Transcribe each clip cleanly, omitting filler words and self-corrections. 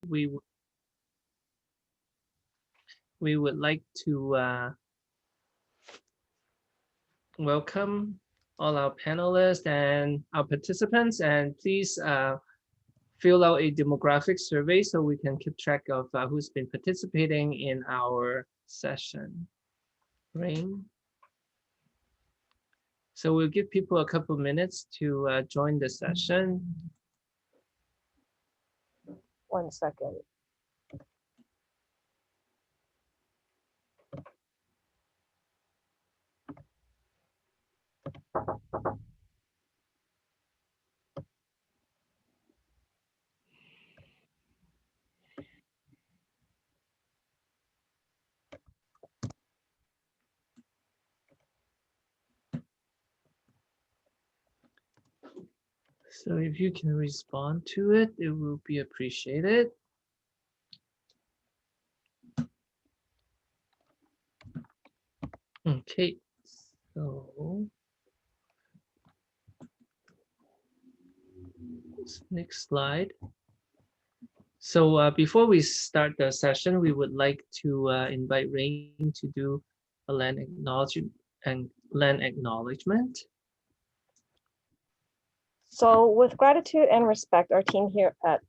we we would like to welcome all our panelists and our participants, and please fill out a demographic survey so we can keep track of who's been participating in our session. Rain. So we'll give people a couple minutes to join the session. 1 second. So if you can respond to it, it will be appreciated. Okay, so next slide. So before we start the session, we would like to invite Rain to do a land acknowledgement. So with gratitude and respect, our team here at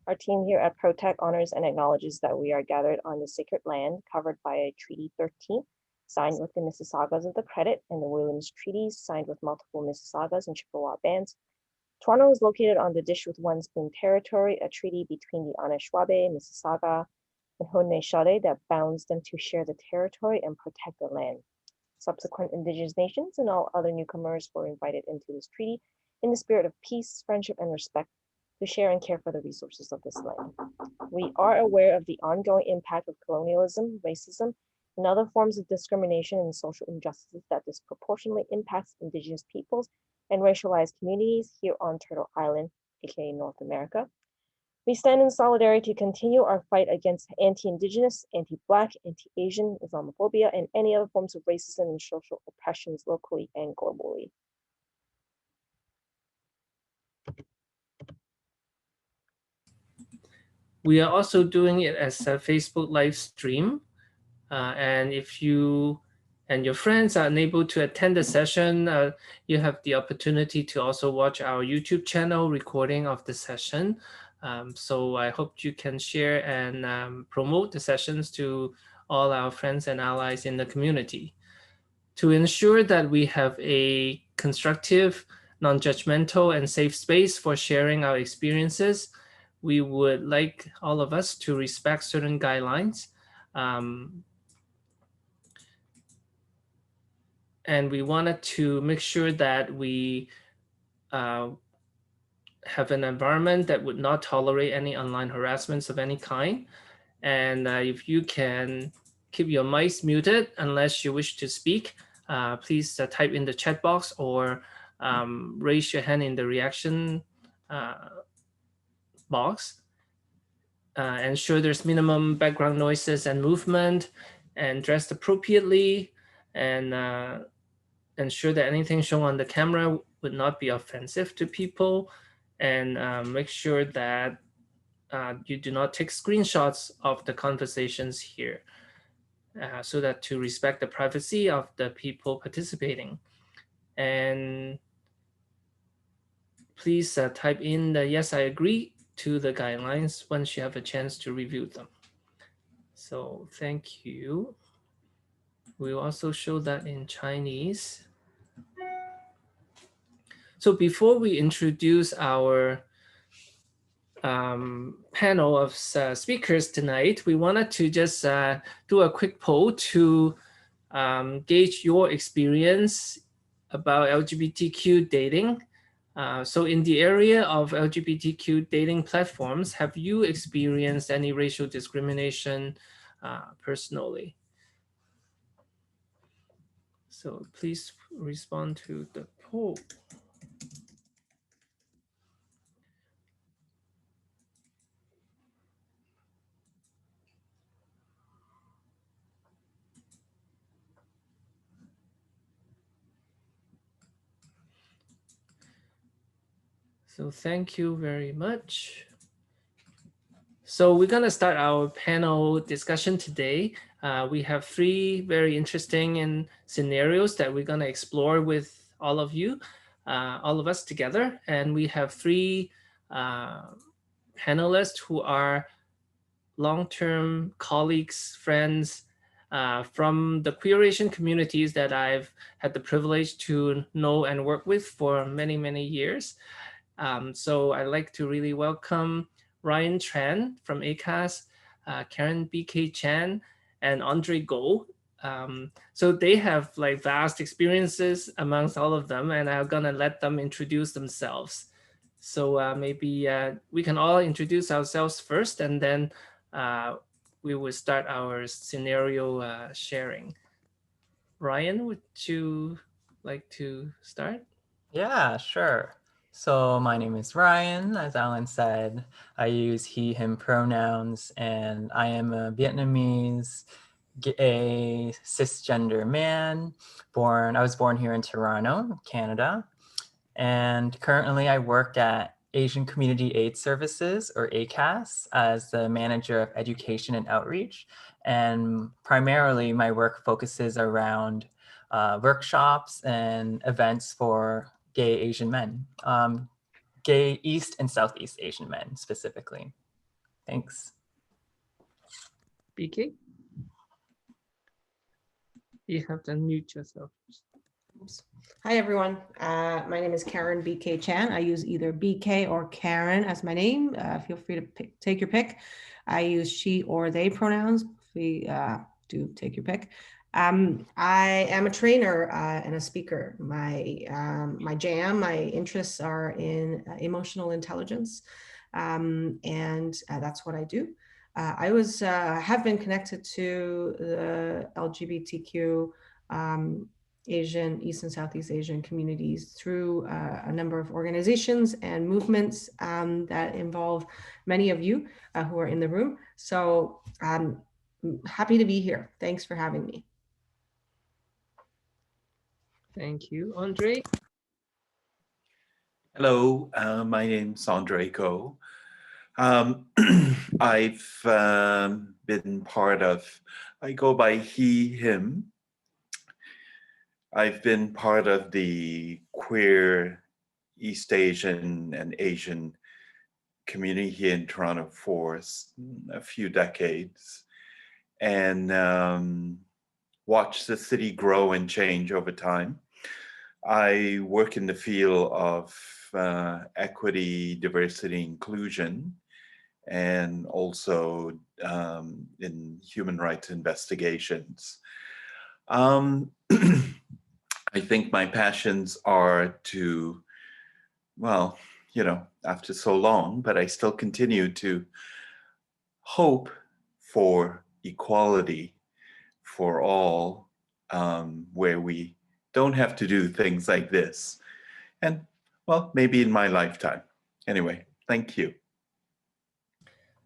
Protech honors and acknowledges that we are gathered on the sacred land covered by Treaty 13, signed with the Mississaugas of the Credit and the Williams Treaties, signed with multiple Mississaugas and Chippewa bands. Toronto is located on the Dish with One Spoon territory, a treaty between the Anishinaabe, Mississauga, and Haudenosaunee that bounds them to share the territory and protect the land. Subsequent Indigenous nations and all other newcomers were invited into this treaty in the spirit of peace, friendship, and respect to share and care for the resources of this land. We are aware of the ongoing impact of colonialism, racism, and other forms of discrimination and social injustices that disproportionately impacts Indigenous peoples and racialized communities here on Turtle Island, aka North America. We stand in solidarity to continue our fight against anti-Indigenous, anti-Black, anti-Asian, Islamophobia, and any other forms of racism and social oppressions locally and globally. We are also doing it as a Facebook live stream. And if you and your friends are unable to attend the session, you have the opportunity to also watch our YouTube channel recording of the session. So I hope you can share and promote the sessions to all our friends and allies in the community. To ensure that we have a constructive, non-judgmental, and safe space for sharing our experiences, we would like all of us to respect certain guidelines. And we wanted to make sure that we have an environment that would not tolerate any online harassments of any kind. And if you can keep your mics muted unless you wish to speak, please type in the chat box or raise your hand in the reaction box. Ensure there's minimum background noises and movement, and dressed appropriately, and ensure that anything shown on the camera would not be offensive to people, and make sure that you do not take screenshots of the conversations here, so that to respect the privacy of the people participating. And please type in the yes, I agree to the guidelines once you have a chance to review them. So thank you. We'll also show that in Chinese. So before we introduce our panel of speakers tonight, we wanted to just do a quick poll to gauge your experience about LGBTQ dating. So in the area of LGBTQ dating platforms, have you experienced any racial discrimination personally? So please respond to the poll. So thank you very much. So we're going to start our panel discussion today. We have three very interesting scenarios that we're going to explore with all of you, all of us together. And we have three panelists who are long-term colleagues, friends from the queer Asian communities that I've had the privilege to know and work with for many, many years. So I'd like to really welcome Ryan Tran from ACAS, Karen BK Chan, and Andre Goh. So they have like vast experiences amongst all of them, and I'm gonna let them introduce themselves. So maybe we can all introduce ourselves first, and then we will start our scenario sharing. Ryan, would you like to start? Yeah, sure. So my name is Ryan. As Alan said, I use he, him pronouns, and I am a Vietnamese gay cisgender man. I was born here in Toronto, Canada. And currently I work at Asian Community Aid Services, or ACAS, as the manager of education and outreach. And primarily my work focuses around workshops and events for gay Asian men, gay East and Southeast Asian men specifically. Thanks. BK? You have to unmute yourself. Oops. Hi, everyone. My name is Karen BK Chan. I use either BK or Karen as my name. Feel free to take your pick. I use she or they pronouns. We do take your pick. I am a trainer and a speaker. My interests are in emotional intelligence, and that's what I do. I have been connected to the LGBTQ Asian, East and Southeast Asian communities through a number of organizations and movements that involve many of you who are in the room. So I'm happy to be here. Thanks for having me. Thank you. Andre? Hello, my name's Andre Goh. I've been part of, I go by he, him. I've been part of the queer East Asian and Asian community here in Toronto for a few decades, and watched the city grow and change over time. I work in the field of equity, diversity, inclusion, and also in human rights investigations. I think my passions are to, well, you know, after so long, but I still continue to hope for equality for all, where we don't have to do things like this. And, well, maybe in my lifetime. Anyway, thank you.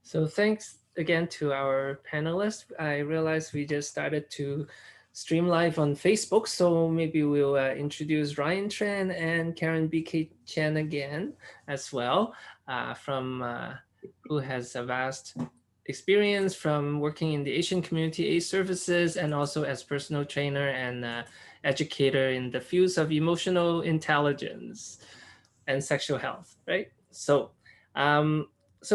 So thanks again to our panelists. I realized we just started to stream live on Facebook, so maybe we'll introduce Ryan Tran and Karen BK Chan again as well, who has a vast experience from working in the Asian Community Aid Services and also as personal trainer and educator in the fields of emotional intelligence and sexual health, right? So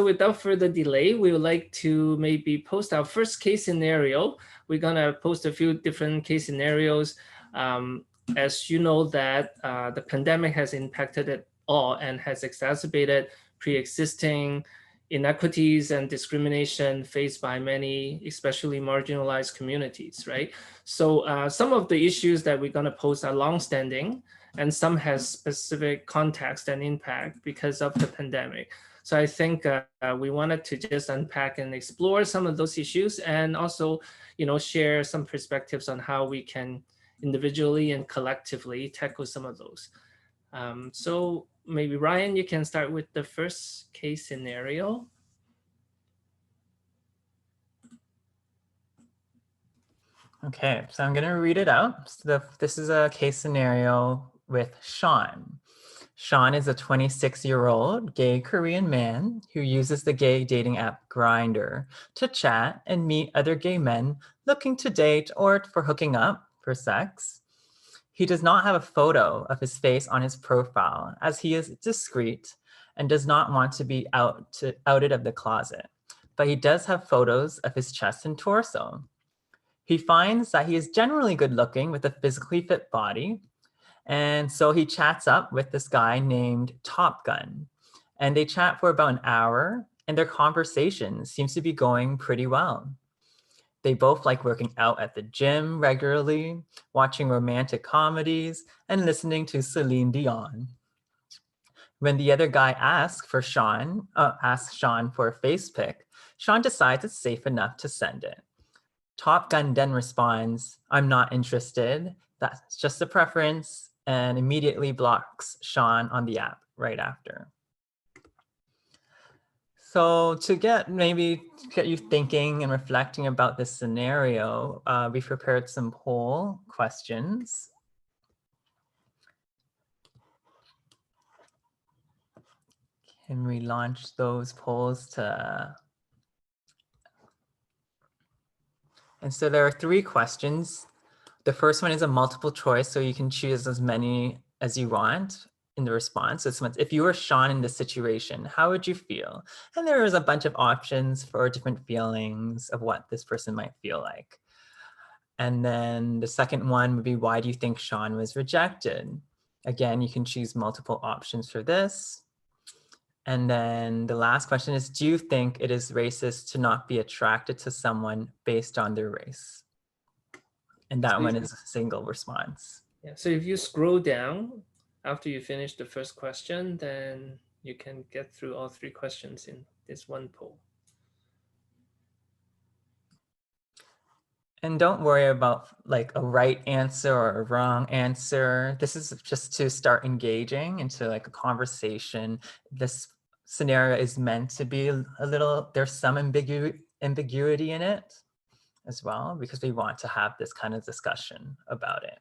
without further delay, we would like to maybe post our first case scenario. We're gonna post a few different case scenarios. As you know that the pandemic has impacted it all and has exacerbated pre-existing inequities and discrimination faced by many, especially marginalized communities, right? So some of the issues that we're gonna post are longstanding, and some has specific context and impact because of the pandemic. So I think we wanted to just unpack and explore some of those issues, and also, you know, share some perspectives on how we can individually and collectively tackle some of those. So maybe Ryan, you can start with the first case scenario. Okay, so I'm going to read it out. So this is a case scenario with Sean. Sean is a 26-year-old gay Korean man who uses the gay dating app Grindr to chat and meet other gay men looking to date or for hooking up for sex. He does not have a photo of his face on his profile as he is discreet and does not want to be outed of the closet, but he does have photos of his chest and torso. He finds that he is generally good looking with a physically fit body, and so he chats up with this guy named Top Gun, and they chat for about an hour, and their conversation seems to be going pretty well. They both like working out at the gym regularly, watching romantic comedies, and listening to Celine Dion. When the other guy asks Sean for a face pic, Sean decides it's safe enough to send it. Top Gun then responds, "I'm not interested. That's just a preference," and immediately blocks Sean on the app right after. So to get you thinking and reflecting about this scenario, we've prepared some poll questions. Can we launch those polls to... And so there are 3 questions. The first one is a multiple choice, so you can choose as many as you want in the response. So if you were Sean in this situation, how would you feel? And there is a bunch of options for different feelings of what this person might feel like. And then the second one would be, why do you think Sean was rejected? Again, you can choose multiple options for this. And then the last question is, do you think it is racist to not be attracted to someone based on their race? And that one is a single response. Yeah, so if you scroll down after you finish the first question, then you can get through all 3 questions in this one poll. And don't worry about like a right answer or a wrong answer. This is just to start engaging into like a conversation. This scenario is meant to be a little, there's some ambiguity in it as well, because we want to have this kind of discussion about it.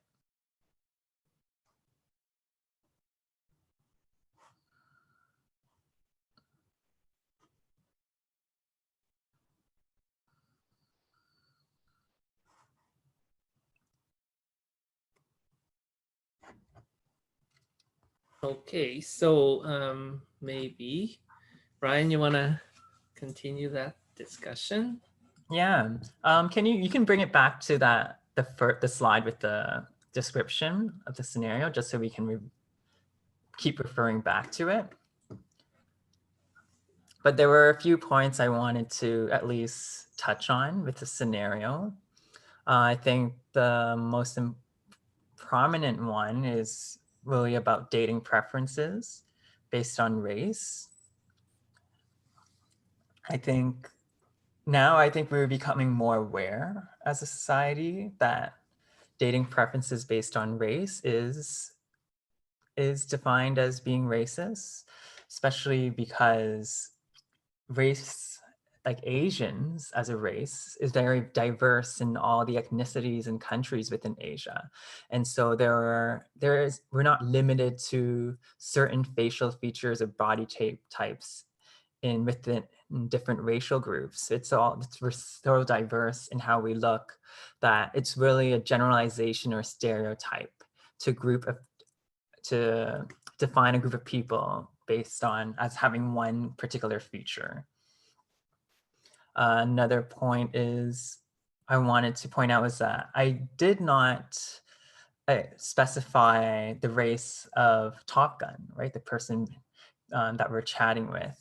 Okay, so maybe Ryan, you want to continue that discussion? Yeah, you can bring it back to the slide with the description of the scenario, just so we can keep referring back to it. But there were a few points I wanted to at least touch on with the scenario. I think the most prominent one is really about dating preferences based on race. I think we're becoming more aware as a society that dating preferences based on race is defined as being racist, especially because race, like Asians as a race, is very diverse in all the ethnicities and countries within Asia. And so we're not limited to certain facial features or body types within different racial groups. We're so diverse in how we look that it's really a generalization or stereotype to define a group of people based on as having one particular feature. Another point I wanted to point out was that I did not specify the race of Top Gun, right? The person that we're chatting with.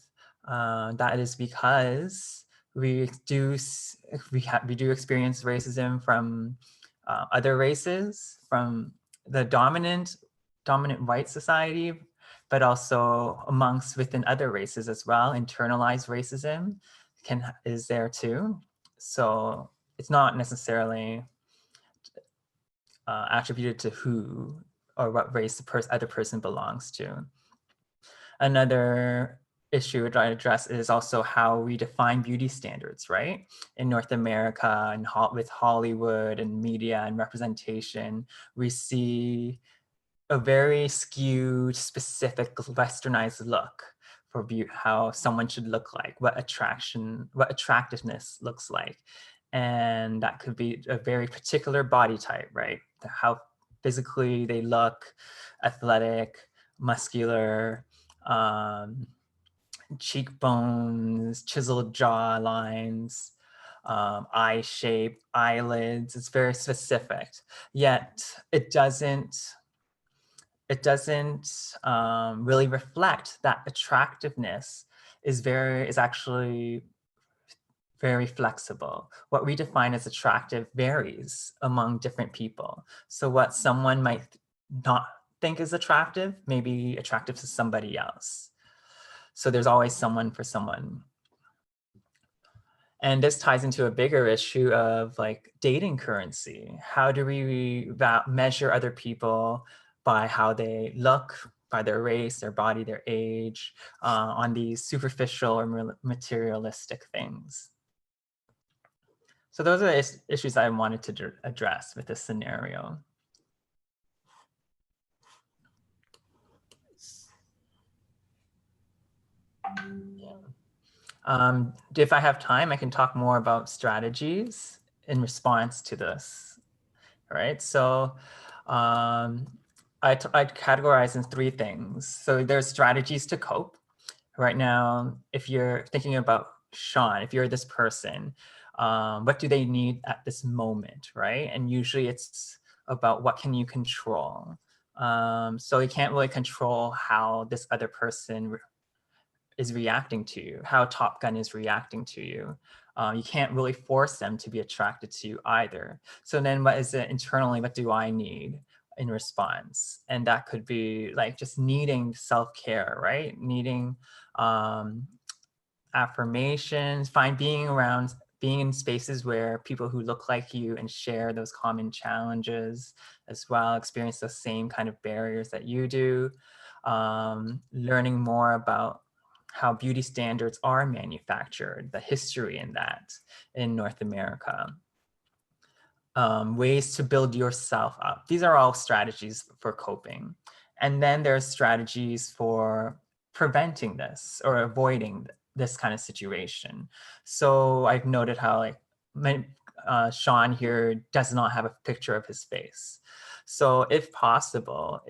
That is because we do experience racism from other races, from the dominant white society, but also within other races as well. Internalized racism is there too. So it's not necessarily attributed to who or what race the other person belongs to. Another issue we're trying to address is also how we define beauty standards, right? In North America and with Hollywood and media and representation, we see a very skewed, specific, westernized look for how someone should look like, what attractiveness looks like. And that could be a very particular body type, right? How physically they look, athletic, muscular, cheekbones, chiseled jaw lines, eye shape, eyelids. It's very specific. Yet it doesn't really reflect that attractiveness is actually very flexible. What we define as attractive varies among different people. So what someone might not think is attractive may be attractive to somebody else. So there's always someone for someone. And this ties into a bigger issue of like dating currency. How do we measure other people by how they look, by their race, their body, their age, on these superficial or materialistic things? So those are the issues I wanted to address with this scenario. If I have time, I can talk more about strategies in response to this. All right, so I'd categorize in 3 things. So there's strategies to cope. Right now, if you're thinking about Sean, if you're this person, what do they need at this moment, right? And usually it's about what can you control. So you can't really control how this other person is reacting to you, how Top Gun is reacting to you. You can't really force them to be attracted to you either. So then what is it internally, what do I need in response? And that could be like just needing self-care, right? Needing affirmations, being in spaces where people who look like you and share those common challenges as well, experience the same kind of barriers that you do. Learning more about how beauty standards are manufactured, the history in that in North America. Ways to build yourself up. These are all strategies for coping. And then there's strategies for preventing this or avoiding this kind of situation. So I've noted how like Sean here does not have a picture of his face. So if possible,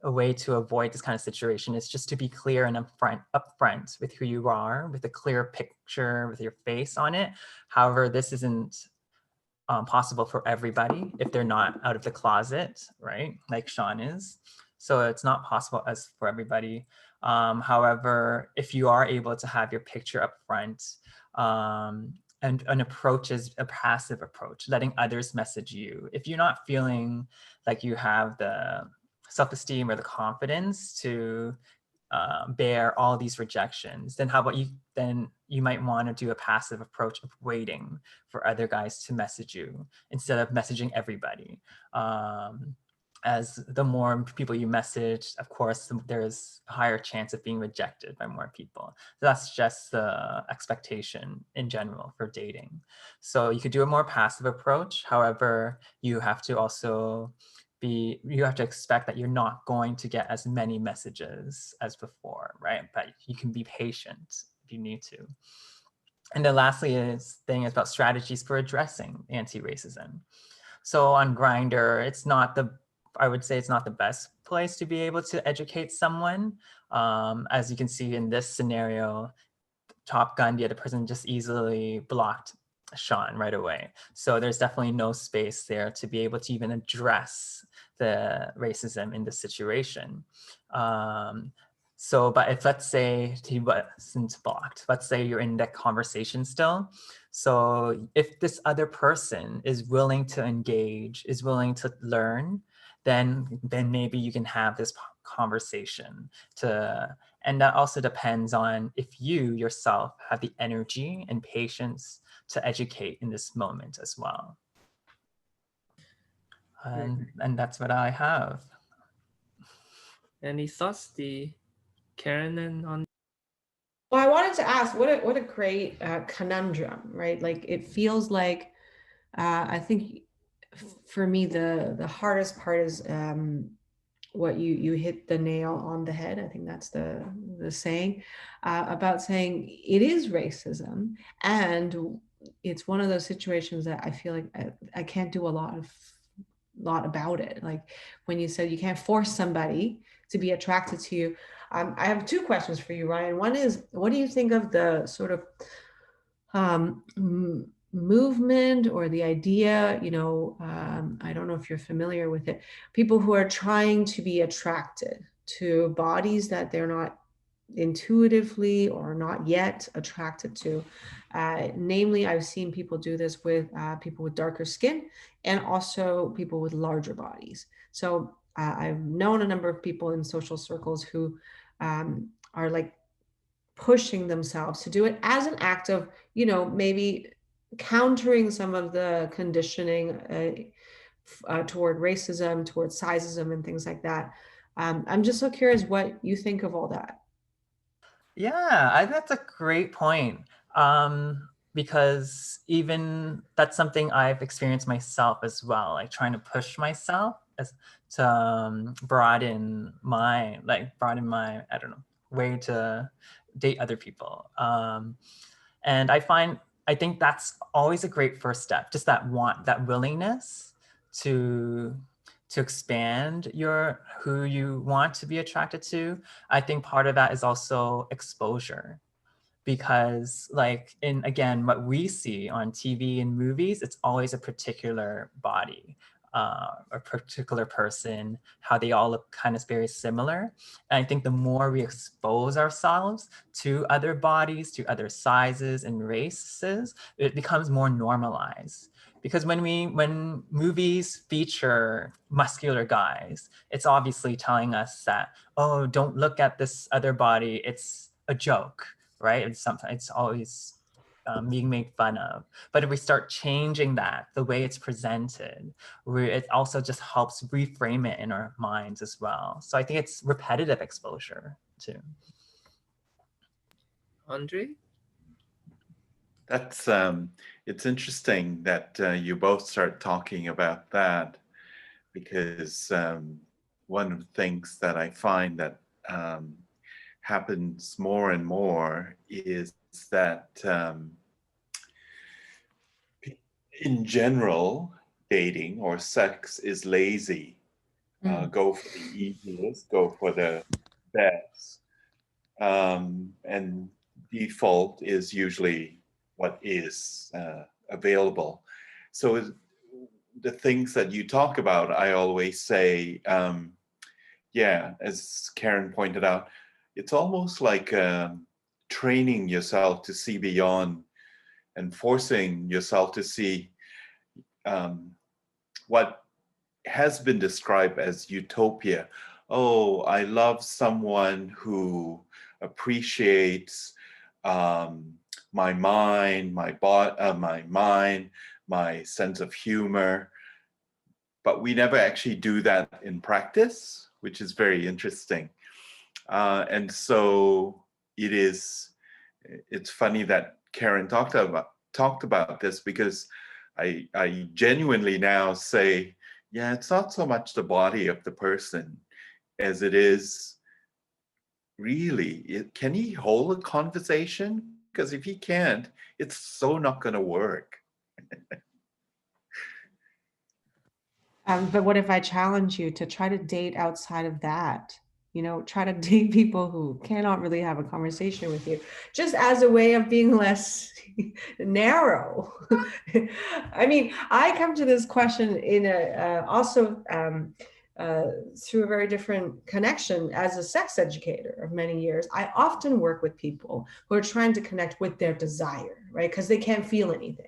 a way to avoid this kind of situation is just to be clear and upfront with who you are, with a clear picture with your face on it. However, this isn't possible for everybody if they're not out of the closet, right? Like Sean is. So it's not possible as for everybody. However, if you are able to have your picture up front, and an approach is a passive approach, letting others message you. If you're not feeling like you have the self-esteem or the confidence to bear all these rejections, then how about you might want to do a passive approach of waiting for other guys to message you instead of messaging everybody. As the more people you message, of course, there's a higher chance of being rejected by more people. So that's just the expectation in general for dating. So you could do a more passive approach. However, you have to also you have to expect that you're not going to get as many messages as before, right? But you can be patient if you need to. And then lastly is about strategies for addressing anti-racism. So on Grindr, I would say it's not the best place to be able to educate someone. As you can see in this scenario, Top Gun, the other person just easily blocked Sean right away. So there's definitely no space there to be able to even address the racism in this situation. But if let's say he wasn't blocked, let's say you're in that conversation still. So if this other person is willing to engage, is willing to learn, then maybe you can have this conversation and that also depends on if you yourself have the energy and patience to educate in this moment as well. And that's what I have. Any thoughts, Karen and Andre? Well, I wanted to ask, what a great conundrum, right? Like it feels like, I think for me, the hardest part is what you hit the nail on the head. I think that's the saying about saying it is racism, and it's one of those situations that I feel like I can't do a lot about it. Like when you said you can't force somebody to be attracted to you. I have two questions for you, Ryan. One is, what do you think of the sort of movement or the idea, I don't know if you're familiar with it, people who are trying to be attracted to bodies that they're not intuitively or not yet attracted to. Namely, I've seen people do this with people with darker skin and also people with larger bodies. So I've known a number of people in social circles who are like pushing themselves to do it as an act of, maybe countering some of the conditioning toward racism, toward sizeism, and things like that. I'm just so curious what you think of all that. Yeah, that's a great point. Because even that's something I've experienced myself as well, like trying to push myself as to broaden my, I don't know, way to date other people. And I think that's always a great first step, just that willingness to expand who you want to be attracted to. I think part of that is also exposure, because again, what we see on TV and movies, it's always a particular body, a particular person, how they all look kind of very similar. And I think the more we expose ourselves to other bodies, to other sizes and races, it becomes more normalized. Because when movies feature muscular guys, it's obviously telling us that, oh, don't look at this other body, it's a joke, right? It's always being made fun of. But if we start changing that, the way it's presented, it also just helps reframe it in our minds as well. So I think it's repetitive exposure too. Andre? That's it's interesting that you both start talking about that, because one of the things that I find that happens more and more is that in general, dating or sex is lazy. Go for the easiest, go for the best. And default is usually what is available. So the things that you talk about, I always say, yeah, as Karen pointed out, it's almost like training yourself to see beyond and forcing yourself to see what has been described as utopia. Oh, I love someone who appreciates my mind, my sense of humor. But we never actually do that in practice, which is very interesting. And so it's funny that Karen talked about this, because I genuinely now say, yeah, it's not so much the body of the person as it is really, can he hold a conversation? Because if he can't, it's so not going to work. But what if I challenge you to try to date outside of that? Try to date people who cannot really have a conversation with you, just as a way of being less narrow. I mean, I come to this question in also through a very different connection. As a sex educator of many years, I often work with people who are trying to connect with their desire, right? Because they can't feel anything.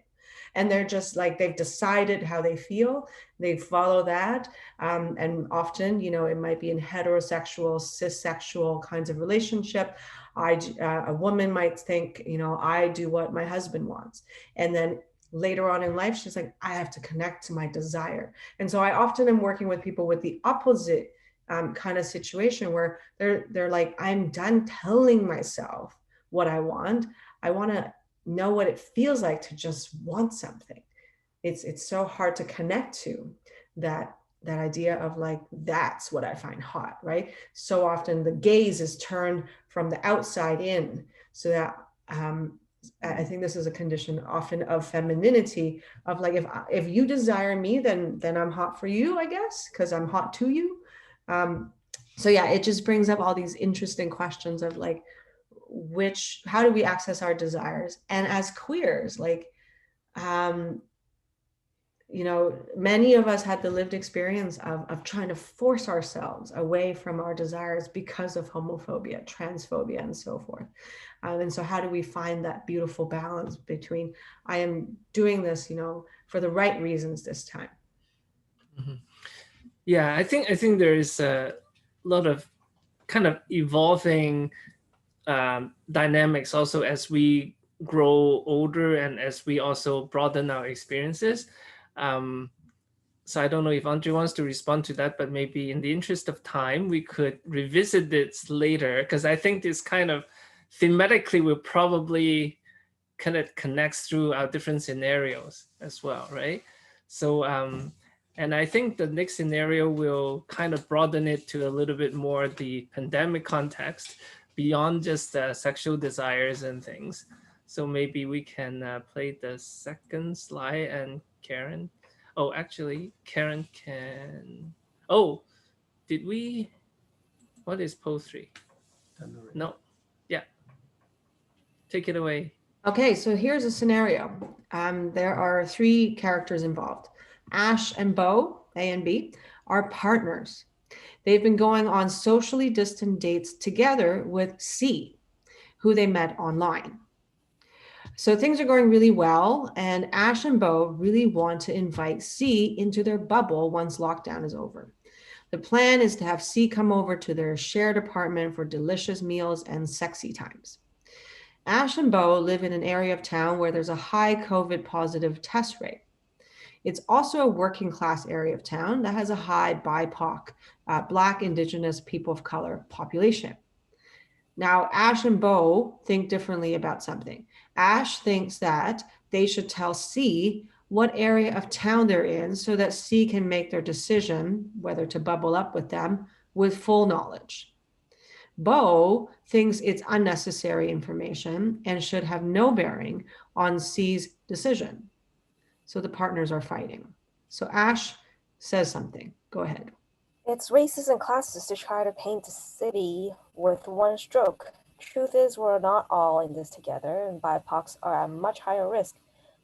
And they're just like, they've decided how they feel, they follow that. And often, it might be in heterosexual, cissexual kinds of relationship. A woman might think, I do what my husband wants. And then later on in life, she's like, I have to connect to my desire. And so I often am working with people with the opposite kind of situation, where they're like, I'm done telling myself what I want. I want to know what it feels like to just want something. It's so hard to connect to that that idea of like, that's what I find hot, right? So often the gaze is turned from the outside in, so that I think this is a condition often of femininity, of like, if you desire me, then I'm hot for you, I guess, because I'm hot to you. So yeah, it just brings up all these interesting questions of like, how do we access our desires? And as queers, like, you know, many of us had the lived experience of trying to force ourselves away from our desires because of homophobia, transphobia, and so forth. And so how do we find that beautiful balance between, I am doing this, you know, for the right reasons this time? Mm-hmm. Yeah, I think there is a lot of kind of evolving dynamics also as we grow older and as we also broaden our experiences. So I don't know if Andre wants to respond to that, but maybe in the interest of time, we could revisit this later, because I think this kind of thematically will probably kind of connects through our different scenarios as well, right? So, and I think the next scenario will kind of broaden it to a little bit more the pandemic context beyond just sexual desires and things. So maybe we can play the second slide, and Karen. Oh, actually, Karen can. Oh, did we? What is poll 3? No. Yeah. Take it away. Okay, so here's a scenario. There are 3 characters involved. Ash and Bo, A and B, are partners. They've been going on socially distant dates together with C, who they met online. So things are going really well, and Ash and Bo really want to invite C into their bubble once lockdown is over. The plan is to have C come over to their shared apartment for delicious meals and sexy times. Ash and Bo live in an area of town where there's a high COVID positive test rate. It's also a working class area of town that has a high BIPOC, Black, Indigenous, people of color population. Now, Ash and Bo think differently about something. Ash thinks that they should tell C what area of town they're in so that C can make their decision whether to bubble up with them with full knowledge. Bo thinks it's unnecessary information and should have no bearing on C's decision. So the partners are fighting. So Ash says something. Go ahead. It's racist and classist to try to paint the city with one stroke. Truth is, we're not all in this together, and BIPOCs are at much higher risk.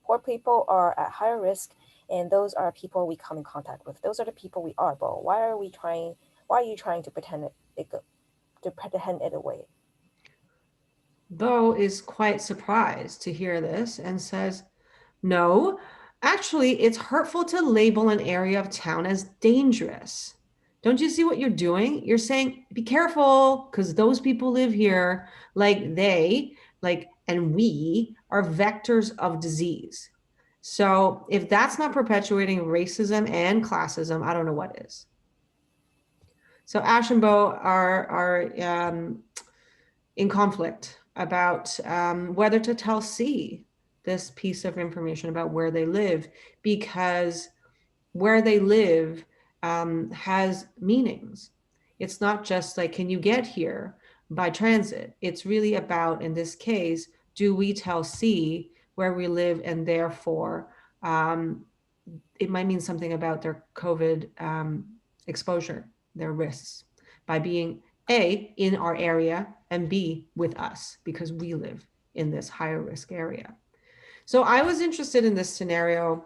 Poor people are at higher risk, and those are people we come in contact with. Those are the people we are, Bo. Why are you trying to pretend it away? Bo is quite surprised to hear this and says, no, actually, it's hurtful to label an area of town as dangerous. Don't you see what you're doing? You're saying, be careful, because those people live here, like they, like, and we are vectors of disease. So if that's not perpetuating racism and classism, I don't know what is. So Ash and Bo are in conflict about whether to tell C this piece of information about where they live, because where they live has meanings. It's not just like, can you get here by transit? It's really about, in this case, do we tell C where we live, and therefore it might mean something about their COVID exposure, their risks, by being A, in our area, and B, with us, because we live in this higher risk area. So I was interested in this scenario.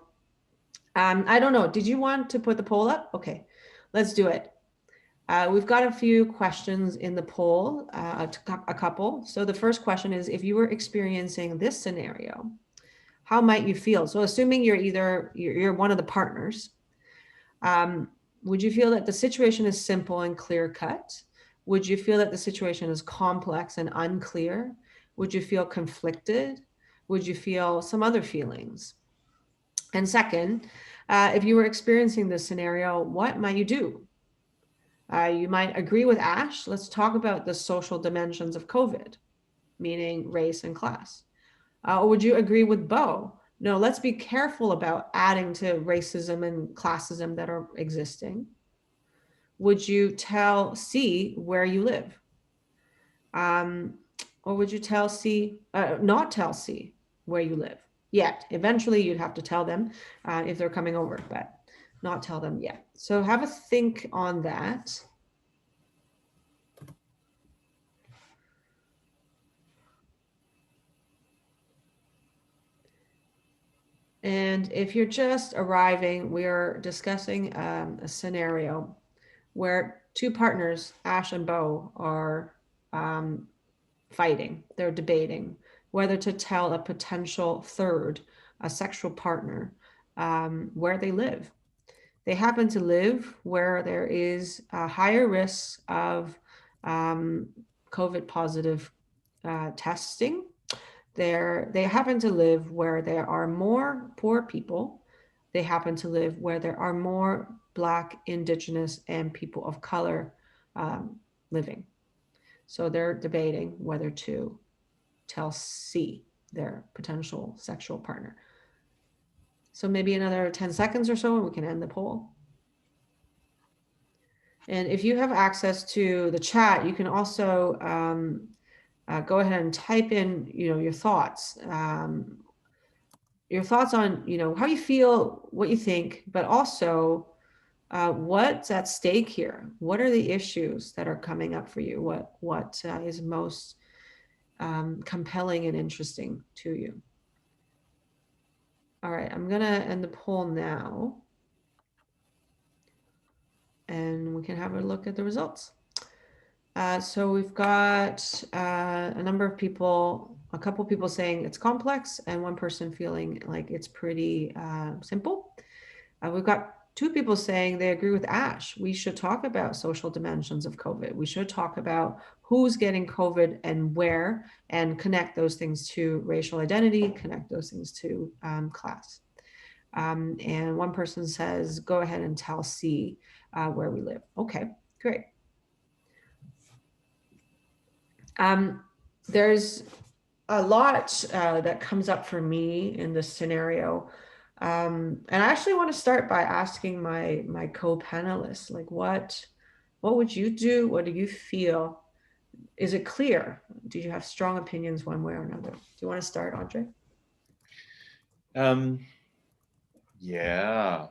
I don't know, did you want to put the poll up? Okay, let's do it. We've got a few questions in the poll, a couple. So the first question is, if you were experiencing this scenario, how might you feel? So assuming you're one of the partners, would you feel that the situation is simple and clear cut? Would you feel that the situation is complex and unclear? Would you feel conflicted? Would you feel some other feelings? And second, if you were experiencing this scenario, what might you do? You might agree with Ash. Let's talk about the social dimensions of COVID, meaning race and class. Or would you agree with Bo? No, let's be careful about adding to racism and classism that are existing. Would you tell C where you live? Or would you tell C, not tell C where you live yet? Eventually you'd have to tell them if they're coming over, but not tell them yet. So have a think on that. And if you're just arriving, we are discussing a scenario where two partners, Ash and Bo, are fighting. They're debating whether to tell a potential third, a sexual partner, where they live. They happen to live where there is a higher risk of COVID positive testing. They happen to live where there are more poor people. They happen to live where there are more Black, Indigenous, and people of color living. So they're debating whether to tell C, their potential sexual partner. So maybe another 10 seconds or so and we can end the poll. And if you have access to the chat, you can also go ahead and type in, your thoughts on, how you feel, what you think, but also what's at stake here. What are the issues that are coming up for you? What is most compelling and interesting to you? All right, I'm gonna end the poll now. And we can have a look at the results. So we've got a number of people, a couple people saying it's complex and one person feeling like it's pretty simple. We've got two people saying they agree with Ash. We should talk about social dimensions of COVID. We should talk about who's getting COVID and where, and connect those things to racial identity, connect those things to class. And one person says, go ahead and tell C where we live. Okay, great. There's a lot that comes up for me in this scenario. And I actually want to start by asking my co-panelists, like what would you do? What do you feel? Is it clear? Do you have strong opinions one way or another? Do you want to start, Andre? Yeah,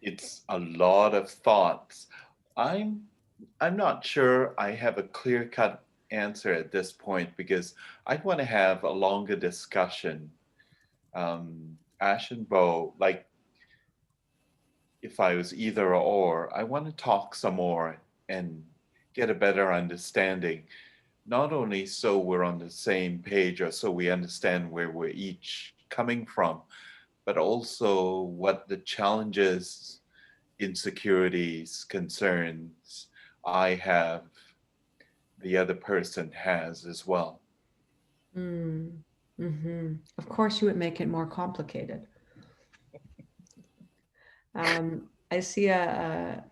it's a lot of thoughts. I'm not sure I have a clear-cut answer at this point because I'd want to have a longer discussion. Ash and Bo, like if I was either or, I want to talk some more and get a better understanding. Not only so we're on the same page or so we understand where we're each coming from, but also what the challenges, insecurities, concerns I have, the other person has as well. Of course, you would make it more complicated. I see a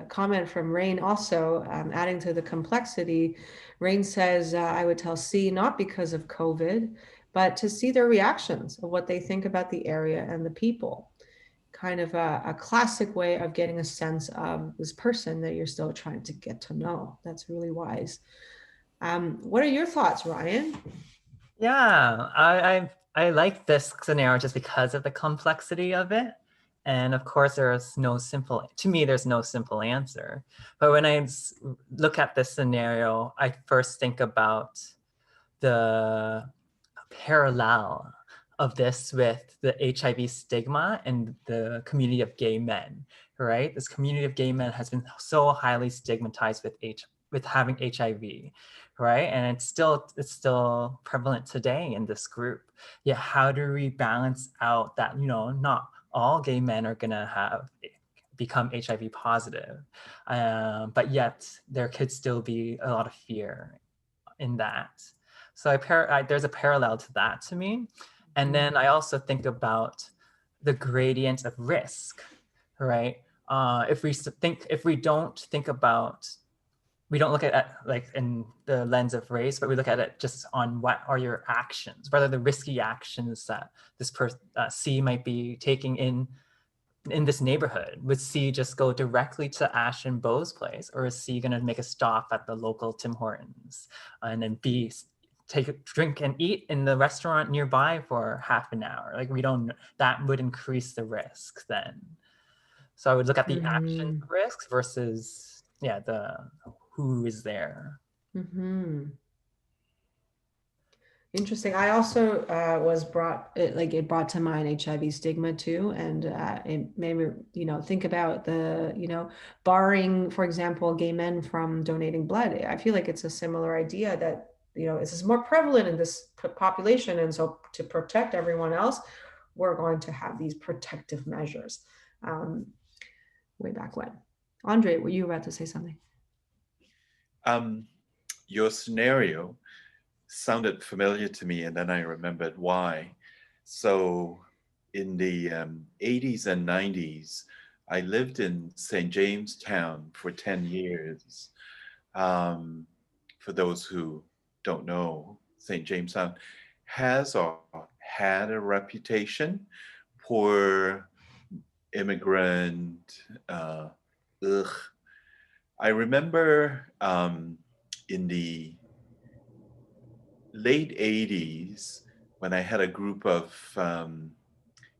comment from Rain also adding to the complexity. Rain says, I would tell C not because of COVID, but to see their reactions of what they think about the area and the people. Kind of a classic way of getting a sense of this person that you're still trying to get to know. That's really wise. What are your thoughts, Ryan? Yeah, I like this scenario just because of the complexity of it. And of course, there's no simple answer. But when I look at this scenario, I first think about the parallel of this with the HIV stigma and the community of gay men, right? This community of gay men has been so highly stigmatized with having HIV, right? And it's still prevalent today in this group. Yet how do we balance out that, not all gay men are gonna become HIV positive, but yet there could still be a lot of fear in that. So there's a parallel to that to me. And then I also think about the gradient of risk, right? If we don't think about we don't look at it like in the lens of race, but we look at it just on what are your actions, whether the risky actions that this person C might be taking in this neighborhood. Would C just go directly to Ash and Bo's place, or is C gonna make a stop at the local Tim Hortons, and then B take a drink and eat in the restaurant nearby for half an hour? Like we don't, that would increase the risk then. So I would look at the action risks versus the who is there. Interesting. I also was brought it brought to mind HIV stigma too, and it made me think about the barring, for example, gay men from donating blood. I feel like it's a similar idea that this is more prevalent in this population, and so to protect everyone else, we're going to have these protective measures. Way back when. Andre, were you about to say something? Your scenario sounded familiar to me, and then I remembered why. So in the 80s and 90s, I lived in St. Jamestown for 10 years. For those who don't know, St. Jamestown has or had a reputation for immigrant. I remember in the late 80s when I had a group of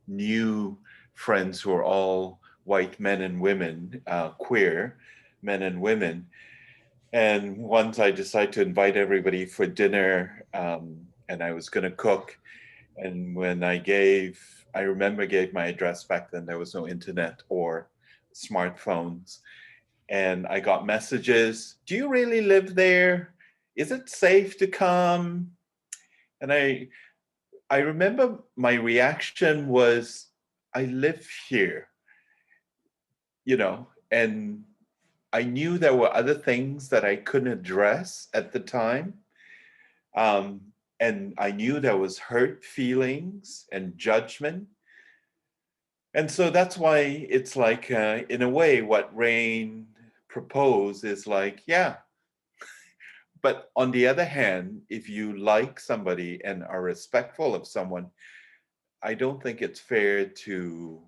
new friends who are all white men and women, queer men and women. And once I decided to invite everybody for dinner, and I was going to cook. And when I remember gave my address. Back then there was no internet or smartphones. And I got messages, do you really live there? Is it safe to come? And I remember my reaction was, I live here, and I knew there were other things that I couldn't address at the time. And I knew there was hurt feelings and judgment. And so that's why it's like, in a way, what Rain proposed is like, yeah. But on the other hand, if you like somebody and are respectful of someone, I don't think it's fair to,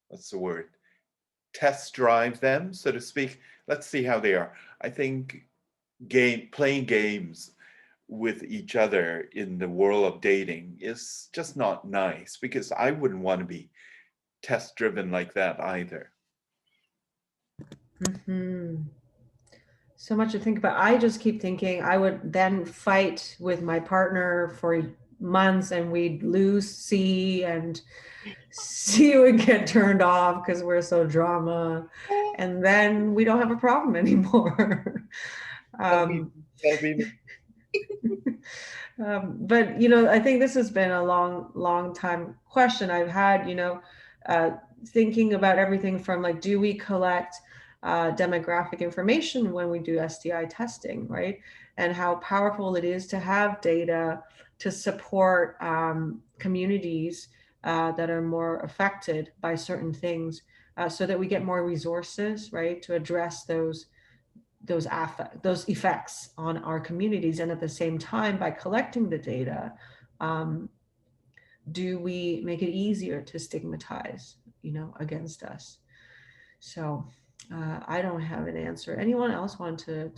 what's the word? Test drive them, so to speak. Let's see how they are. I think playing games with each other in the world of dating is just not nice, because I wouldn't want to be test driven like that either. So much to think about. I just keep thinking I would then fight with my partner for months, and we'd lose C, and C would get turned off because we're so drama, and then we don't have a problem anymore. That'll be But I think this has been a long time question I've had, thinking about everything from like, do we collect demographic information when we do STI testing, right? And how powerful it is to have data to support communities that are more affected by certain things, so that we get more resources, right, to address those effects on our communities. And at the same time, by collecting the data, do we make it easier to stigmatize, against us? So I don't have an answer. Anyone else want to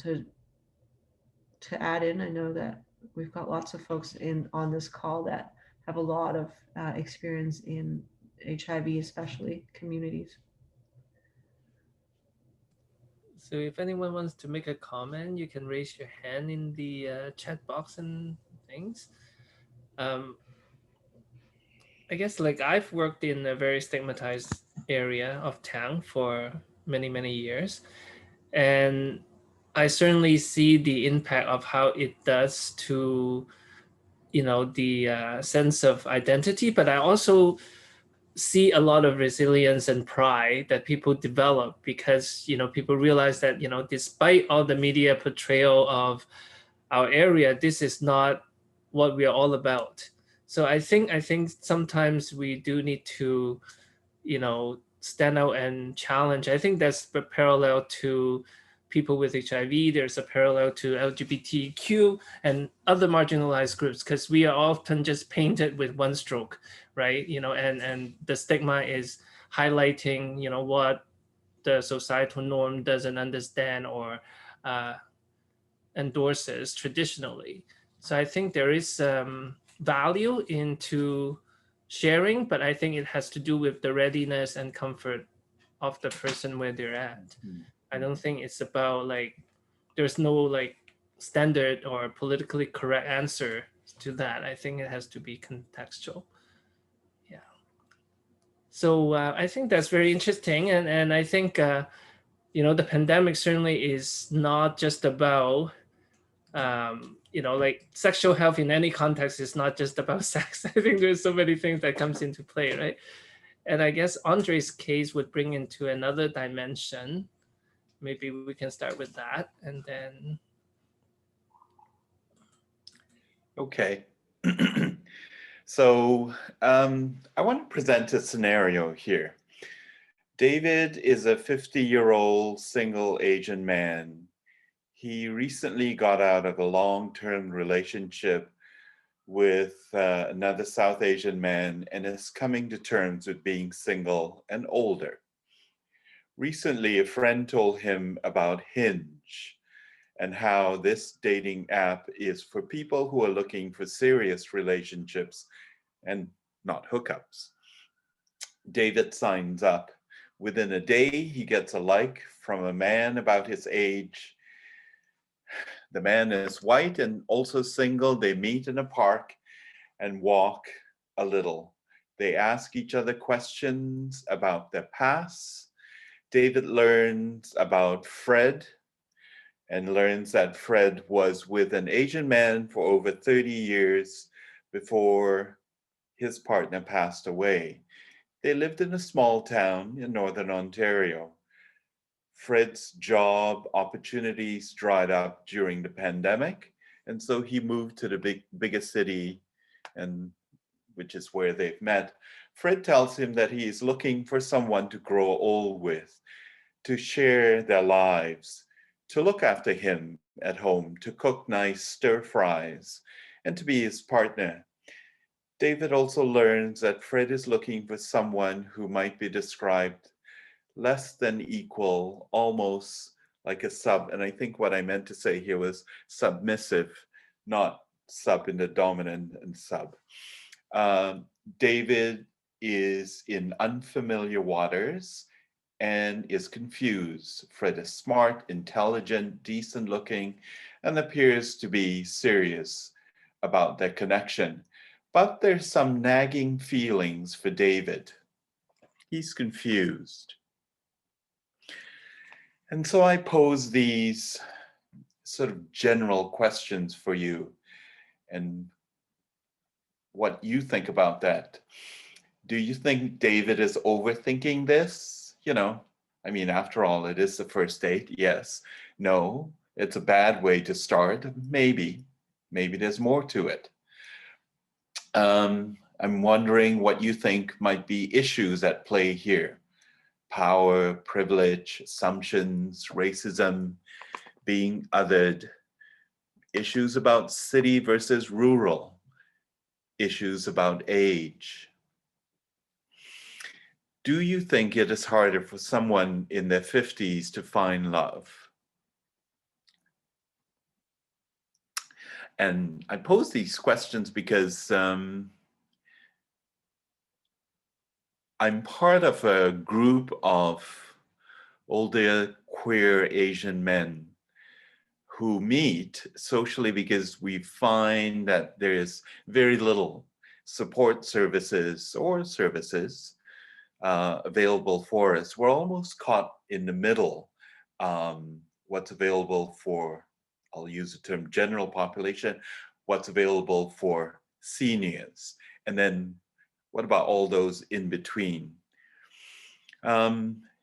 add in? I know that we've got lots of folks on this call that have a lot of experience in HIV, especially communities. So if anyone wants to make a comment, you can raise your hand in the chat box and things. I guess like I've worked in a very stigmatized area of town for many years, and I certainly see the impact of how it does to the sense of identity, but I also see a lot of resilience and pride that people develop because people realize that despite all the media portrayal of our area, this is not what we are all about. So I think sometimes we do need to stand out and challenge. I think that's parallel to people with HIV, there's a parallel to LGBTQ and other marginalized groups, because we are often just painted with one stroke, right? And the stigma is highlighting, what the societal norm doesn't understand or endorses traditionally. So I think there is value into sharing, but I think it has to do with the readiness and comfort of the person where they're at. I don't think it's about there's no standard or politically correct answer to that. I think it has to be contextual. Yeah. So I think that's very interesting. And I think, the pandemic certainly is not just about, sexual health in any context is not just about sex. I think there's so many things that comes into play, right? And I guess Andre's case would bring into another dimension. Maybe we can start with that and then. Okay. So I want to present a scenario here. David is a 50-year-old single Asian man. He recently got out of a long-term relationship with another South Asian man and is coming to terms with being single and older. Recently, a friend told him about Hinge and how this dating app is for people who are looking for serious relationships and not hookups. David signs up. Within a day, he gets a like from a man about his age. The man is white and also single. They meet in a park and walk a little. They ask each other questions about their past. David learns about Fred and learns that Fred was with an Asian man for over 30 years before his partner passed away. They lived in a small town in Northern Ontario. Fred's job opportunities dried up during the pandemic, and so he moved to the biggest city, and which is where they've met. Fred tells him that he is looking for someone to grow old with, to share their lives, to look after him at home, to cook nice stir fries, and to be his partner. David also learns that Fred is looking for someone who might be described less than equal, almost like a sub. And I think what I meant to say here was submissive, not sub in the dominant and sub. David is in unfamiliar waters and is confused. Fred is smart, intelligent, decent looking, and appears to be serious about their connection. But there's some nagging feelings for David. He's confused. And so I pose these sort of general questions for you and what you think about that. Do you think David is overthinking this? After all, it is the first date. Yes. No, it's a bad way to start. Maybe there's more to it. I'm wondering what you think might be issues at play here. Power, privilege, assumptions, racism, being othered, issues about city versus rural, issues about age. Do you think it is harder for someone in their 50s to find love? And I pose these questions because I'm part of a group of older queer Asian men who meet socially because we find that there's very little support services available for us. We're almost caught in the middle. What's available for, I'll use the term general population, what's available for seniors, and then what about all those in between?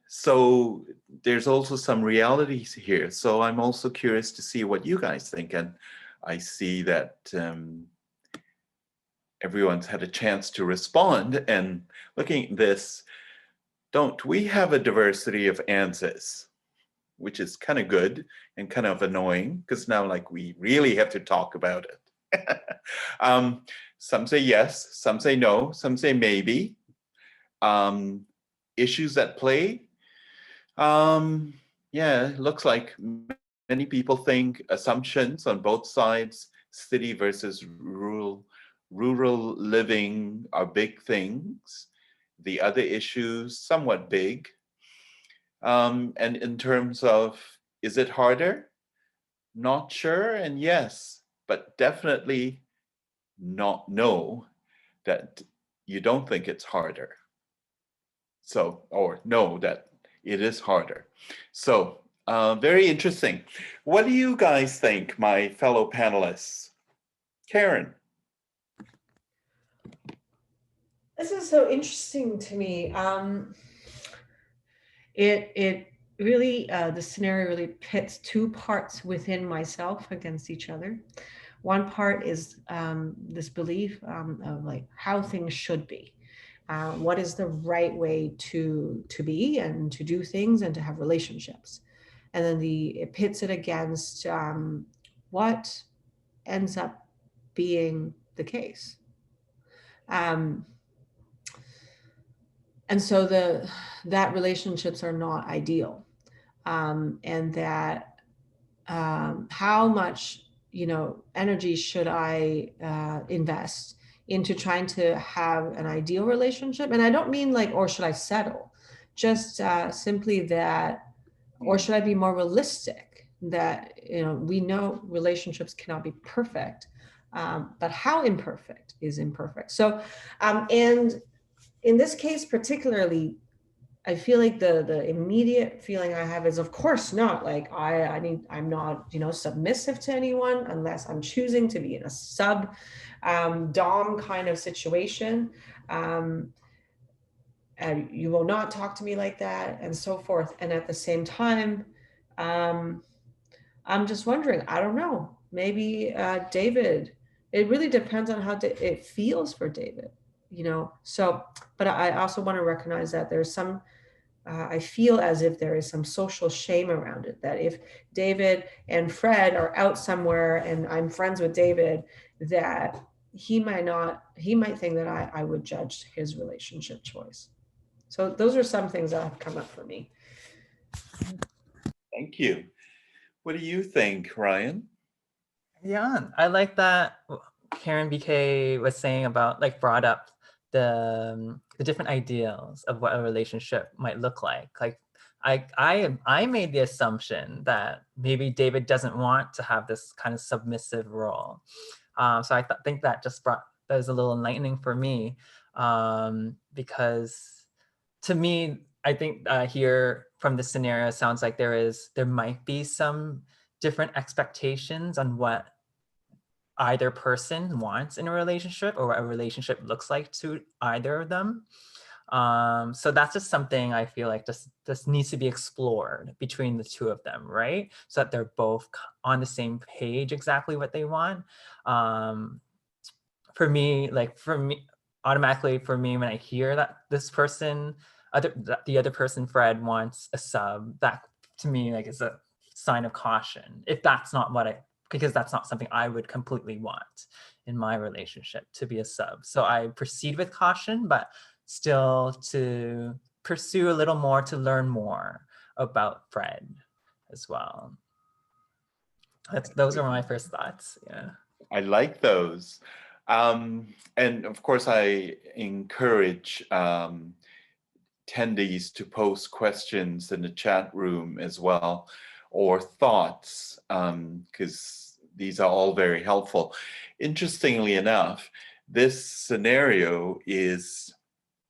So there's also some realities here. So I'm also curious to see what you guys think. And I see that everyone's had a chance to respond. And looking at this, don't we have a diversity of answers? which is kind of good and kind of annoying because now like we really have to talk about it. Some say yes, some say no, some say maybe. Issues at play. Yeah, it looks like many people think assumptions on both sides, city versus rural living are big things. The other issues, somewhat big. And in terms of, is it harder? Not sure, and yes, but definitely not no, that you don't think it's harder. So, or no, that it is harder. So, very interesting. What do you guys think, my fellow panelists? Karen. This is so interesting to me. It really, the scenario really pits two parts within myself against each other. One part is this belief of like how things should be. What is the right way to be and to do things and to have relationships? And then it pits it against what ends up being the case. And so that relationships are not ideal, and that how much energy should I invest into trying to have an ideal relationship? And I don't mean like, or should I settle? Just simply that, or should I be more realistic that we know relationships cannot be perfect, but how imperfect is imperfect. So and in this case particularly, I feel like the immediate feeling I have is, of course not. Like I'm not, submissive to anyone unless I'm choosing to be in a sub dom kind of situation. And you will not talk to me like that, and so forth. And at the same time, I'm just wondering, I don't know, maybe David, it really depends on how it feels for David, so, but I also want to recognize that there's some, I feel as if there is some social shame around it, that if David and Fred are out somewhere and I'm friends with David, that he might think that I would judge his relationship choice. So those are some things that have come up for me. Thank you. What do you think, Ryan? Yeah, I like that Karen BK was saying about, like, brought up the different ideals of what a relationship might look like. Like, I made the assumption that maybe David doesn't want to have this kind of submissive role. So I think that that was a little enlightening for me, because to me, I think here from this scenario, it sounds like there might be some different expectations on what either person wants in a relationship or what a relationship looks like to either of them. So that's just something I feel like just needs to be explored between the two of them, right? So that they're both on the same page exactly what they want. For me, automatically for me, when I hear that this person, the other person, Fred, wants a sub, that to me like is a sign of caution. If that's not because that's not something I would completely want in my relationship, to be a sub. So I proceed with caution, but still to pursue a little more, to learn more about Fred as well. Those are my first thoughts. Yeah. I like those. And of course, I encourage attendees to post questions in the chat room as well, or thoughts, because these are all very helpful. Interestingly enough, this scenario is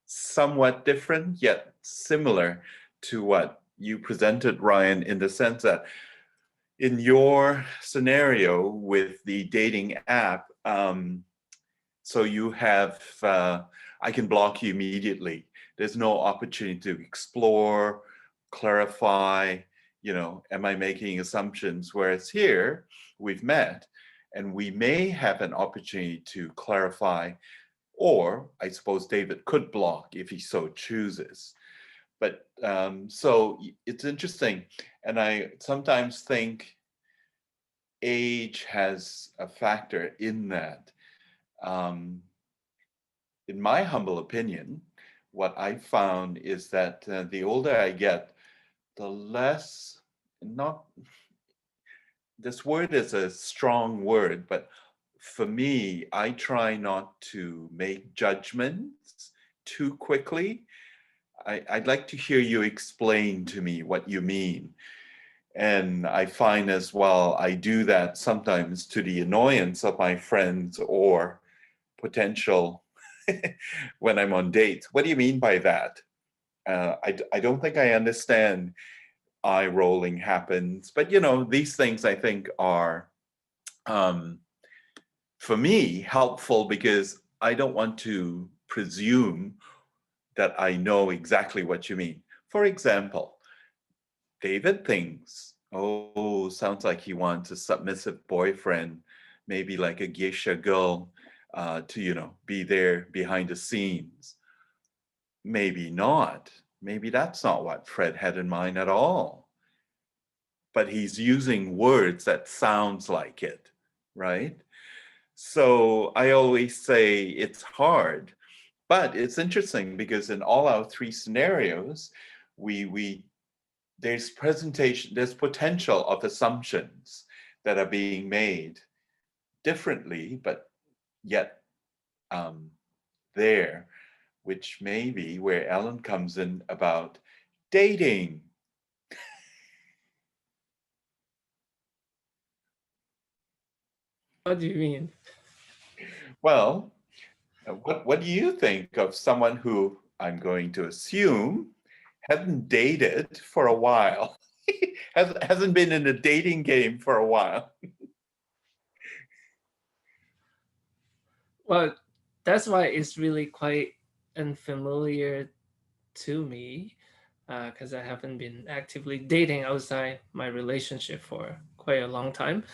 somewhat different yet similar to what you presented, Ryan, in the sense that in your scenario with the dating app, so you have, I can block you immediately. There's no opportunity to explore, clarify, am I making assumptions? Whereas here, we've met, and we may have an opportunity to clarify, or I suppose David could block if he so chooses. But so it's interesting. And I sometimes think age has a factor in that. Um, in my humble opinion, what I found is that the older I get, the less, not, this word is a strong word, but for me, I try not to make judgments too quickly. I'd like to hear you explain to me what you mean. And I find as well, I do that sometimes to the annoyance of my friends or potential when I'm on dates. What do you mean by that? I don't think I understand eye rolling happens, but you know, these things I think are, for me, helpful because I don't want to presume that I know exactly what you mean. For example, David thinks, oh, sounds like he wants a submissive boyfriend, maybe like a geisha girl, to, you know, be there behind the scenes. Maybe not. Maybe that's not what Fred had in mind at all. But he's using words that sounds like it, right? So I always say it's hard, but it's interesting because in all our three scenarios, we there's potential of assumptions that are being made differently, but yet there, which may be where Ellen comes in about dating. What do you mean? Well, what do you think of someone who I'm going to assume hasn't dated for a while, hasn't been in a dating game for a while? Well, that's why it's really quite unfamiliar to me, because I haven't been actively dating outside my relationship for quite a long time.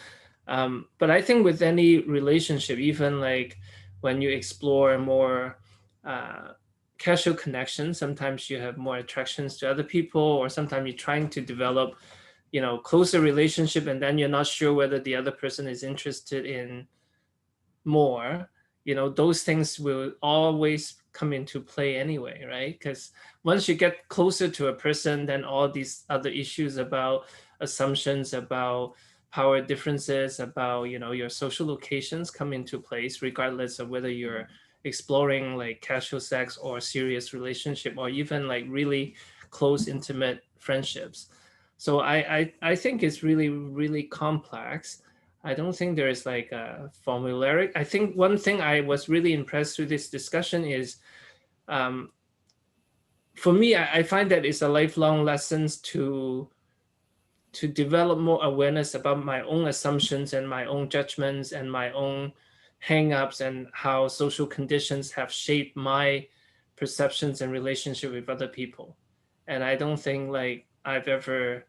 But I think with any relationship, even like when you explore more uh, casual connections, sometimes you have more attractions to other people, or sometimes you're trying to develop, closer relationship, and then you're not sure whether the other person is interested in more. Those things will always come into play anyway, right? Because once you get closer to a person, then all these other issues about assumptions, about power differences, about your social locations come into place, regardless of whether you're exploring like casual sex or serious relationship, or even like really close intimate friendships. So I think it's really, really complex. I don't think there is like a formulaic. I think one thing I was really impressed with this discussion is, um, for me, I find that it's a lifelong lessons to develop more awareness about my own assumptions and my own judgments and my own hang-ups, and how social conditions have shaped my perceptions and relationship with other people. And I don't think like I've ever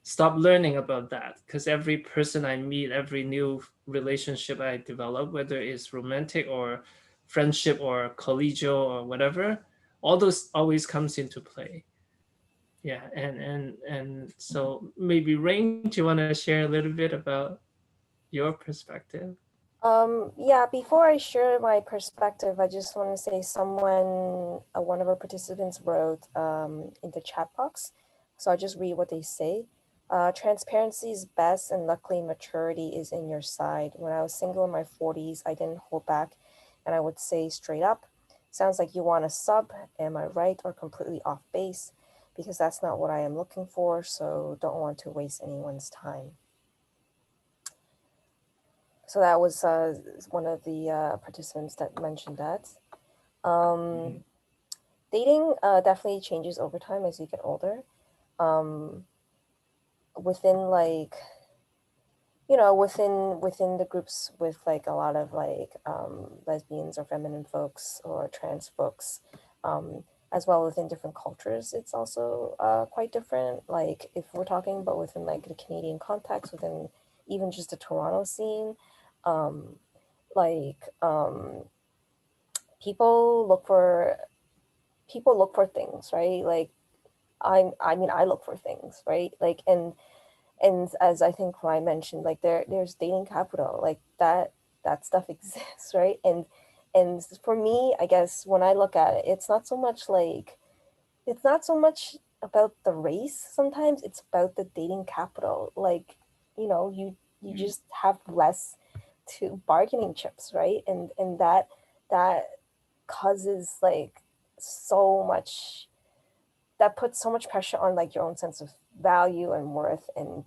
stop learning about that, because every person I meet, every new relationship I develop, whether it's romantic or friendship or collegial or whatever, all those always comes into play. Yeah, and so maybe Rain, do you want to share a little bit about your perspective? Yeah, before I share my perspective, I just want to say one of our participants wrote in the chat box. So I'll just read what they say. Transparency is best, and luckily maturity is in your side. When I was single in my 40s, I didn't hold back, and I would say straight up, sounds like you want a sub, am I right or completely off base? Because that's not what I am looking for, so don't want to waste anyone's time. So that was one of the participants that mentioned that. Dating definitely changes over time as you get older. Within like, within the groups with like a lot of like lesbians or feminine folks or trans folks, as well within different cultures, it's also quite different. Like if we're talking about within like the Canadian context, within even just the Toronto scene, um, like people look for things, right? Like I mean, I look for things, right? Like, and as I think Ryan mentioned, like there's dating capital, like that stuff exists, right? And for me, I guess when I look at it, it's not so much about the race. Sometimes it's about the dating capital. Like, you just have less to bargaining chips, right? And that causes like so much, that puts so much pressure on like your own sense of value and worth, and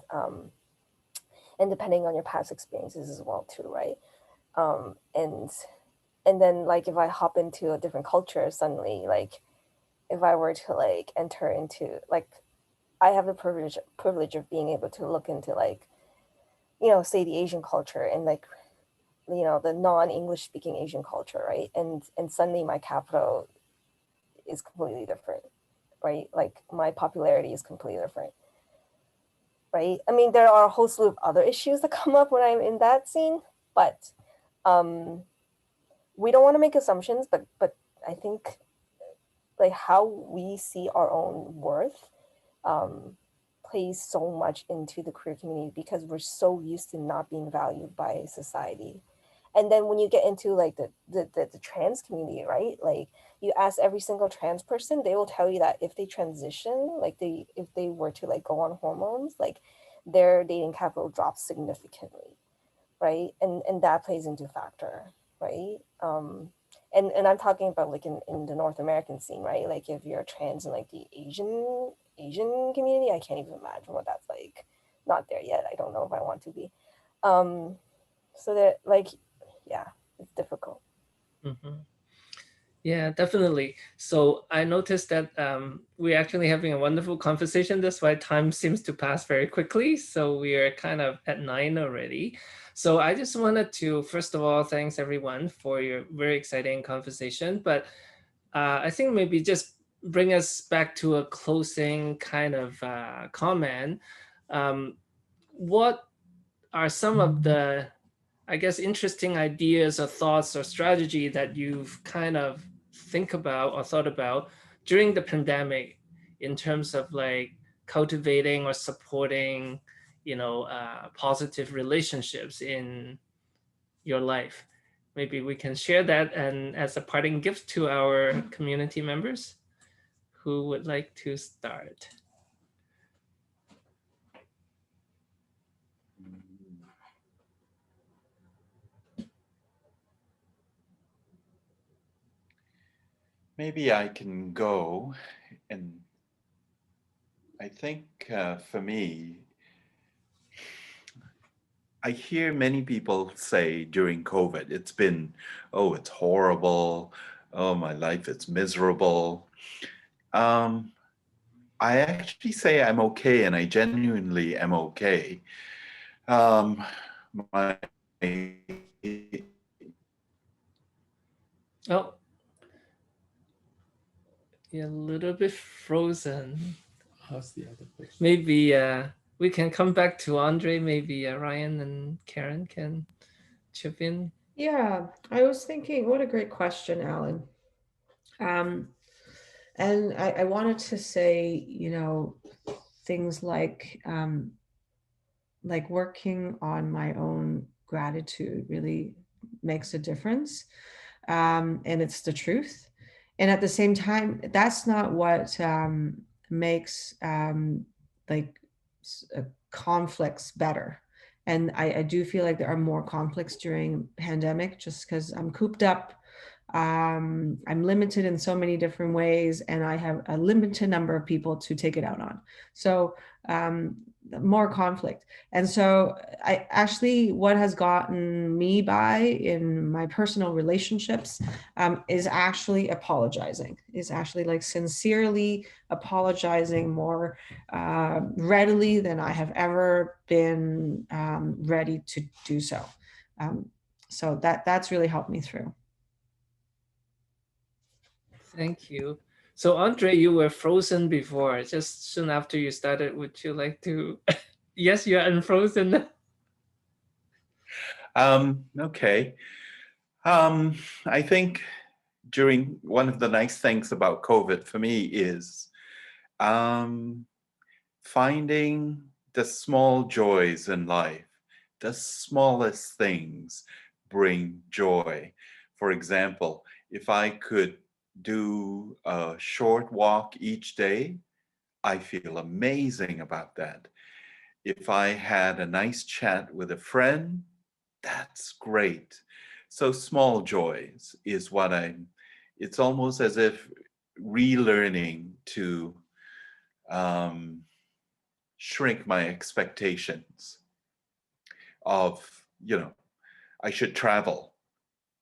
depending on your past experiences as well too, right? And then like if I hop into a different culture suddenly, like if I were to like enter into like, I have the privilege of being able to look into like, say the Asian culture, and like, the non-English speaking Asian culture, right? And suddenly my capital is completely different, right? Like my popularity is completely different, right? I mean, there are a whole slew of other issues that come up when I'm in that scene, but we don't want to make assumptions, but I think like how we see our own worth plays so much into the queer community, because we're so used to not being valued by society. And then when you get into like the trans community, right? Like you ask every single trans person, they will tell you that if they transition, like if they were to like go on hormones, like their dating capital drops significantly, right? And that plays into factor, right? And I'm talking about like in the North American scene, right? Like if you're trans in like the Asian community, I can't even imagine what that's like. Not there yet. I don't know if I want to be. So that like, yeah, it's difficult. Mm-hmm. Yeah, definitely. So I noticed that we're actually having a wonderful conversation. That's why time seems to pass very quickly. So we are kind of at 9 already. So I just wanted to, first of all, thanks everyone for your very exciting conversation. But I think maybe just bring us back to a closing kind of comment. What are some of the, I guess, interesting ideas or thoughts or strategy that you've kind of think about or thought about during the pandemic in terms of like cultivating or supporting, positive relationships in your life? Maybe we can share that and as a parting gift to our community members. Who would like to start? Maybe I can go. And I think for me, I hear many people say during COVID, it's been, oh, it's horrible. Oh, my life, it's miserable. Um, I actually say I'm okay, and I genuinely am okay. My Oh, you're a little bit frozen. How's the other question? Maybe we can come back to Andre. Maybe Ryan and Karen can chip in. Yeah, I was thinking, what a great question, Alan. And I wanted to say, things like working on my own gratitude really makes a difference. And it's the truth. And at the same time, that's not what makes like conflicts better. And I do feel like there are more conflicts during pandemic just because I'm cooped up. I'm limited in so many different ways, and I have a limited number of people to take it out on. So more conflict. And so I actually, what has gotten me by in my personal relationships is actually apologizing, is actually like sincerely apologizing more readily than I have ever been ready to do so. So that's really helped me through. Thank you. So Andre, you were frozen before. Just soon after you started, would you like to? Yes, you are unfrozen. Okay. I think during one of the nice things about COVID for me is Finding the small joys in life, the smallest things bring joy. For example, if I could do a short walk each day, I feel amazing about that. If I had a nice chat with a friend, that's great. So small joys is what it's almost as if relearning to um, shrink my expectations of, I should travel.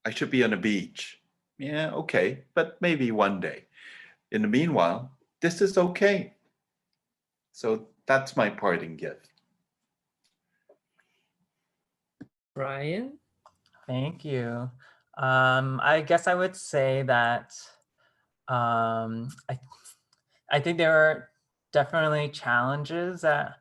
I should be on a beach. Yeah, okay, but maybe one day. In the meanwhile, this is okay. So that's my parting gift. Ryan? Thank you. I guess I would say that I think there are definitely challenges that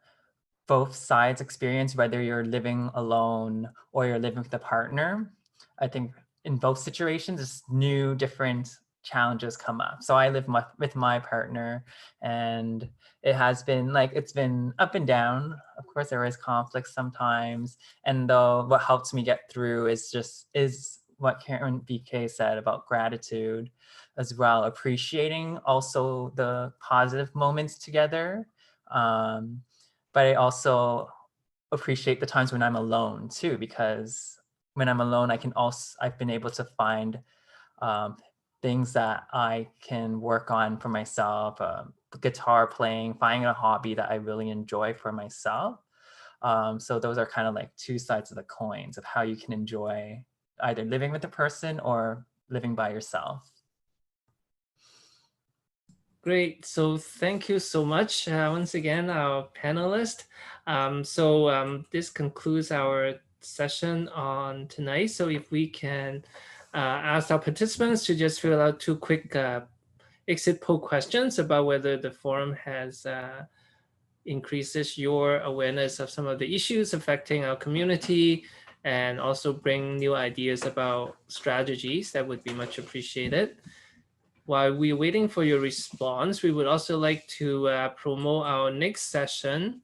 both sides experience, whether you're living alone or you're living with a partner. I think in both situations, it's new, different challenges come up. So I live with my partner, and it has been it's been up and down. Of course, there is conflict sometimes. And though what helps me get through is what Karen BK said about gratitude as well, appreciating also the positive moments together. But I also appreciate the times when I'm alone too, because when I'm alone, I've been able to find things that I can work on for myself, guitar playing, finding a hobby that I really enjoy for myself. So those are kind of like two sides of the coins of how you can enjoy either living with a person or living by yourself. Great. So thank you so much once again, our panelists. This concludes our session on tonight. So if we can ask our participants to just fill out 2 quick exit poll questions about whether the forum has increases your awareness of some of the issues affecting our community, and also bring new ideas about strategies, that would be much appreciated. While we're waiting for your response, we would also like to promote our next session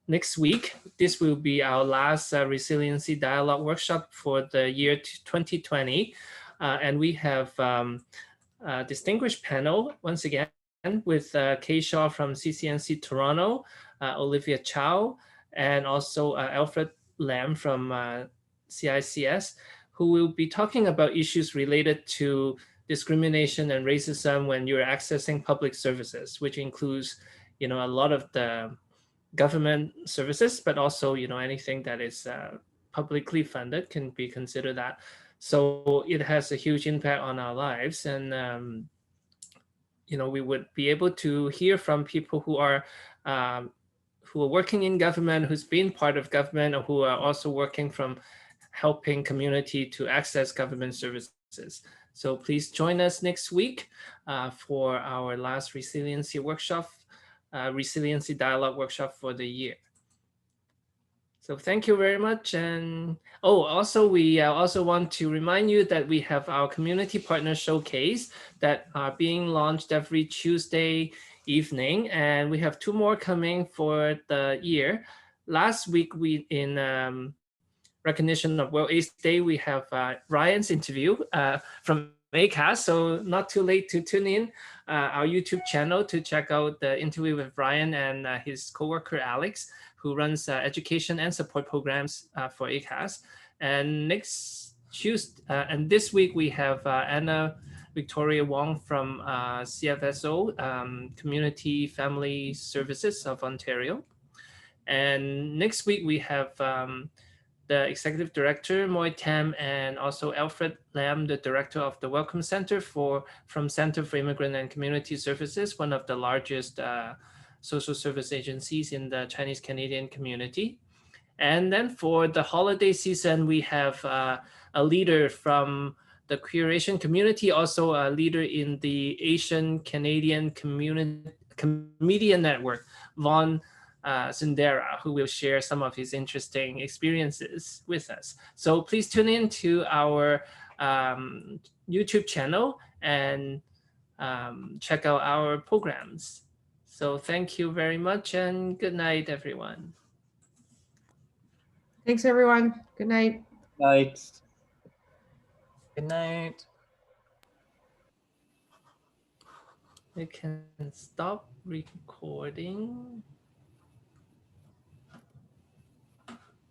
next week. This will be our last Resiliency Dialogue workshop for the year 2020. And we have a distinguished panel once again with Kay Shaw from CCNC Toronto, Olivia Chow, and also Alfred Lam from CICS, who will be talking about issues related to discrimination and racism when you're accessing public services, which includes, a lot of the government services, but also, anything that is publicly funded can be considered that. So it has a huge impact on our lives, and we would be able to hear from people who are working in government, who's been part of government, or who are also working from helping community to access government services. So please join us next week for our last resiliency workshop, resiliency dialogue workshop for the year. So thank you very much. And also we also want to remind you that we have our community partner showcase that are being launched every Tuesday evening, and we have 2 more coming for the year. Last week, we in recognition of World AIDS Day, we have Ryan's interview from ACAS, so not too late to tune in our YouTube channel to check out the interview with Ryan and his coworker Alex, who runs education and support programs for ACAS. And next Tuesday, and this week we have Anna Victoria Wong from CFSO, Community Family Services of Ontario. And next week we have the Executive Director, Moy Tam, and also Alfred Lam, the Director of the Welcome Center from Center for Immigrant and Community Services, one of the largest social service agencies in the Chinese Canadian community. And then for the holiday season, we have a leader from the Queer Asian community, also a leader in the Asian Canadian Comedian Network, Vaughn Sundara, who will share some of his interesting experiences with us. So please tune in to our YouTube channel and check out our programs. So thank you very much and good night, everyone. Thanks, everyone. Good night. Night. Good night. You can stop recording.